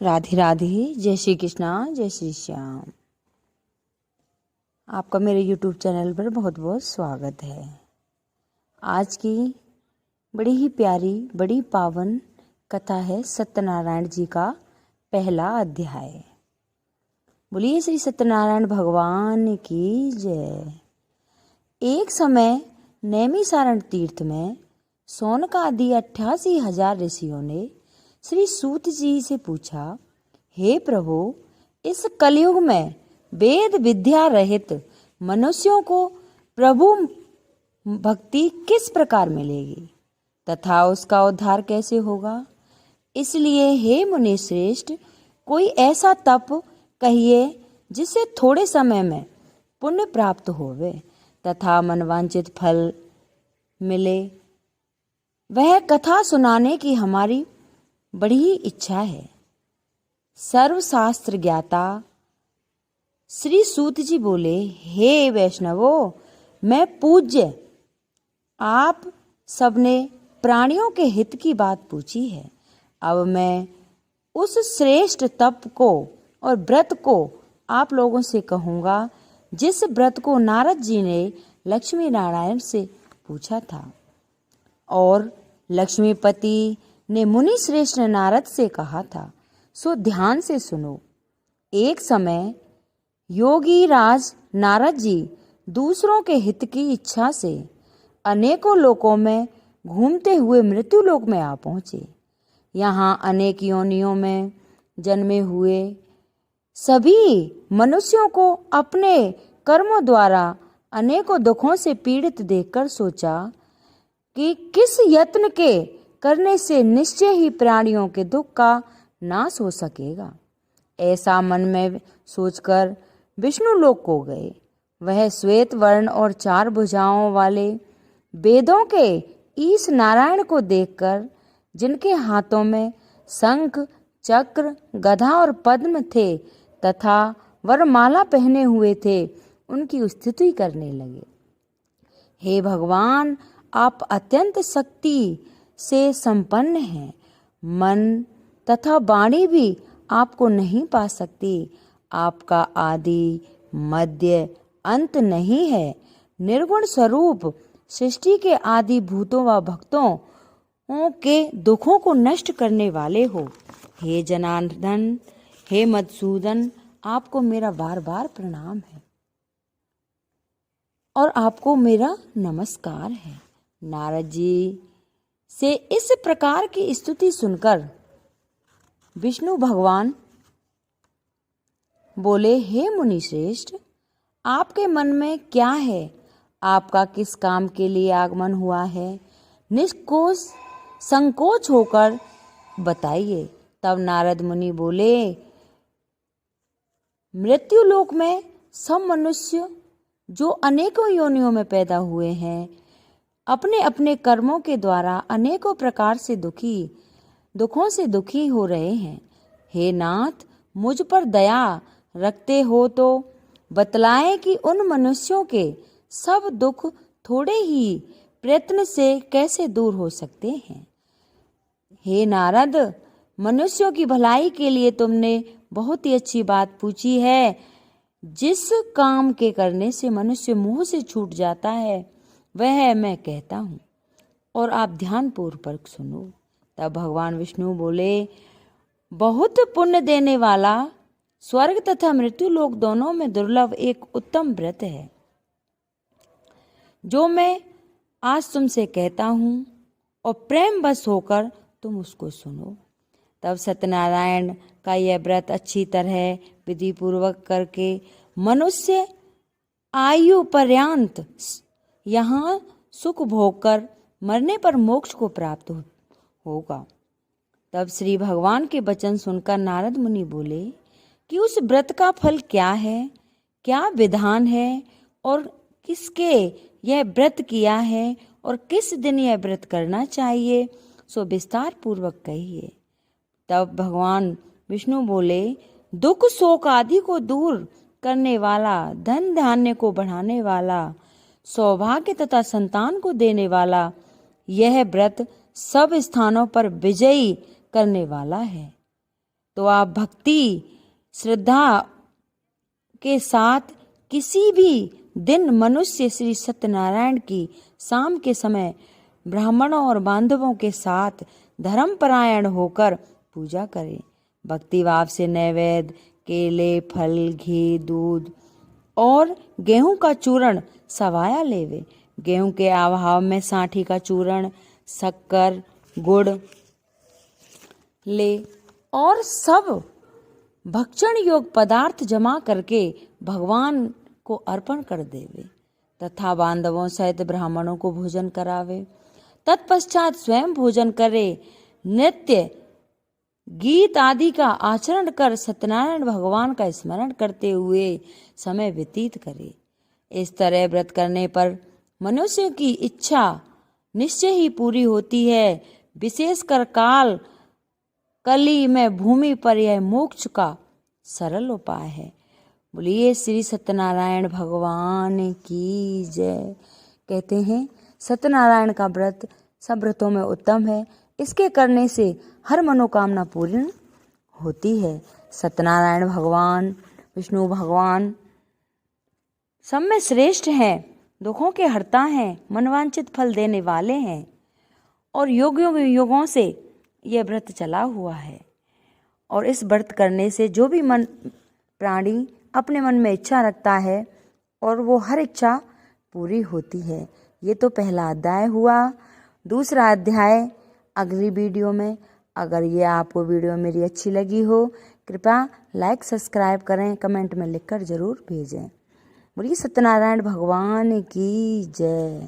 राधे राधे। जय श्री कृष्णा, जय श्री श्याम। आपका मेरे YouTube चैनल पर बहुत बहुत स्वागत है। आज की बड़ी ही प्यारी, बड़ी पावन कथा है सत्यनारायण जी का पहला अध्याय। बोलिए श्री सत्यनारायण भगवान की जय। एक समय नैमिसारण तीर्थ में सौनक आदि 88,000 ऋषियों ने श्री सूत जी से पूछा, हे प्रभु, इस कलयुग में वेद विद्या रहित मनुष्यों को प्रभु भक्ति किस प्रकार मिलेगी तथा उसका उद्धार कैसे होगा? इसलिए हे मुनि श्रेष्ठ, कोई ऐसा तप कहिए जिससे थोड़े समय में पुण्य प्राप्त होवे तथा मनवांचित फल मिले। वह कथा सुनाने की हमारी बड़ी ही इच्छा है। सर्वशास्त्र ज्ञाता श्री सूत जी बोले, हे वैष्णवों, मैं पूज्य आप सबने प्राणियों के हित की बात पूछी है। अब मैं उस श्रेष्ठ तप को और व्रत को आप लोगों से कहूँगा जिस व्रत को नारद जी ने लक्ष्मी नारायण से पूछा था और लक्ष्मीपति ने मुनि श्रेष्ठ नारद से कहा था। सो ध्यान से सुनो। एक समय योगी राज नारद जी दूसरों के हित की इच्छा से अनेकों लोकों में घूमते हुए मृत्यु लोक में आ पहुँचे। यहाँ अनेक योनियों में जन्मे हुए सभी मनुष्यों को अपने कर्मों द्वारा अनेकों दुखों से पीड़ित देखकर सोचा कि किस यत्न के करने से निश्चय ही प्राणियों के दुख का नाश हो सकेगा। ऐसा मन में सोचकर विष्णु लोक को गए। वह श्वेत वर्ण और 4 भुजाओं वाले वेदों के ईश नारायण को देखकर, जिनके हाथों में शंख, चक्र, गदा और पद्म थे तथा वरमाला पहने हुए थे, उनकी स्तुति करने लगे। हे भगवान, आप अत्यंत शक्ति से संपन्न हैं। मन तथा वाणी भी आपको नहीं पा सकती। आपका आदि मध्य अंत नहीं है। निर्गुण स्वरूप सृष्टि के आदि भूतों व भक्तों के दुखों को नष्ट करने वाले हो। हे जनार्दन, हे मधुसूदन, आपको मेरा बार बार प्रणाम है और आपको मेरा नमस्कार है। नारद जी से इस प्रकार की स्तुति सुनकर विष्णु भगवान बोले, हे मुनि श्रेष्ठ, आपके मन में क्या है? आपका किस काम के लिए आगमन हुआ है? निष्कोच संकोच होकर बताइए। तब नारद मुनि बोले, मृत्यु लोक में सब मनुष्य जो अनेकों योनियों में पैदा हुए हैं, अपने अपने कर्मों के द्वारा अनेकों प्रकार से दुखों से दुखी हो रहे हैं। हे नाथ, मुझ पर दया रखते हो तो बतलाएं कि उन मनुष्यों के सब दुख थोड़े ही प्रयत्न से कैसे दूर हो सकते हैं। हे नारद, मनुष्यों की भलाई के लिए तुमने बहुत ही अच्छी बात पूछी है। जिस काम के करने से मनुष्य मुंह से छूट जाता है वह मैं कहता हूँ और आप ध्यान पूर्वक सुनो। तब भगवान विष्णु बोले, बहुत पुण्य देने वाला स्वर्ग तथा मृत्यु लोक दोनों में दुर्लभ एक उत्तम व्रत है, जो मैं आज तुमसे कहता हूँ और प्रेम बस होकर तुम उसको सुनो। तब सत्यनारायण का यह व्रत अच्छी तरह विधि पूर्वक करके मनुष्य आयु पर्यंत यहाँ सुख भोग कर मरने पर मोक्ष को प्राप्त होगा। तब श्री भगवान के वचन सुनकर नारद मुनि बोले कि उस व्रत का फल क्या है, क्या विधान है और किसके यह व्रत किया है और किस दिन यह व्रत करना चाहिए, सो विस्तार पूर्वक कहिए। तब भगवान विष्णु बोले, दुख शोक आदि को दूर करने वाला, धन धान्य को बढ़ाने वाला, सौभाग्य तथा संतान को देने वाला, यह व्रत सब स्थानों पर विजयी करने वाला है। तो आप भक्ति श्रद्धा के साथ किसी भी दिन मनुष्य श्री सत्यनारायण की शाम के समय ब्राह्मणों और बांधवों के साथ धर्मपरायण होकर पूजा करें। भक्ति भाव से नैवेद्य केले, फल, घी, दूध और गेहूं का चूर्ण सवाया लेवे। गेहूं के अभाव में सांठी का चूर्ण, शक्कर, गुड़ ले और सब भक्षण योग पदार्थ जमा करके भगवान को अर्पण कर देवे तथा बांधवों सहित ब्राह्मणों को भोजन करावे। तत्पश्चात स्वयं भोजन करे, नृत्य गीत आदि का आचरण कर सत्यनारायण भगवान का स्मरण करते हुए समय व्यतीत करे। इस तरह व्रत करने पर मनुष्य की इच्छा निश्चय ही पूरी होती है। विशेषकर कली में भूमि पर यह मोक्ष का सरल उपाय है। बोलिए श्री सत्यनारायण भगवान की जय। कहते हैं सत्यनारायण का व्रत सब व्रतों में उत्तम है। इसके करने से हर मनोकामना पूर्ण होती है। सत्यनारायण भगवान, विष्णु भगवान सब में श्रेष्ठ हैं, दुखों के हरता हैं, मनवांचित फल देने वाले हैं और युगों से यह व्रत चला हुआ है। और इस व्रत करने से जो भी प्राणी अपने मन में इच्छा रखता है और वो हर इच्छा पूरी होती है। ये तो पहला अध्याय हुआ। दूसरा अध्याय अगली वीडियो में। अगर ये आपको वीडियो मेरी अच्छी लगी हो कृपया लाइक सब्सक्राइब करें, कमेंट में लिखकर ज़रूर भेजें। बोलिए सत्यनारायण भगवान की जय।